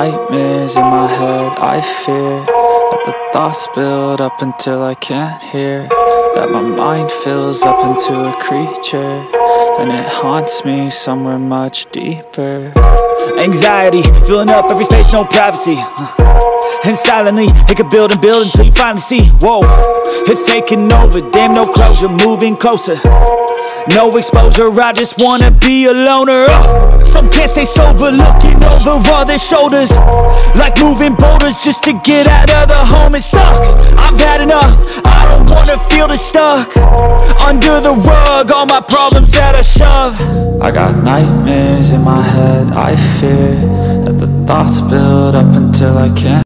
nightmares in my head, I fear that the thoughts build up until I can't hear, that my mind fills up into a creature, and it haunts me somewhere much deeper. Anxiety, filling up every space, no privacy. And silently, it can build and build until you finally see, whoa, it's taking over, damn, no closure, moving closer. No exposure, I just wanna be a loner. Some can't stay sober, looking over all their shoulders, like moving boulders just to get out of the home. It sucks, I've had enough, I don't wanna feel the stuck under the rug, all my problems that I shove. I got nightmares in my head, I fear that the thoughts build up until I can't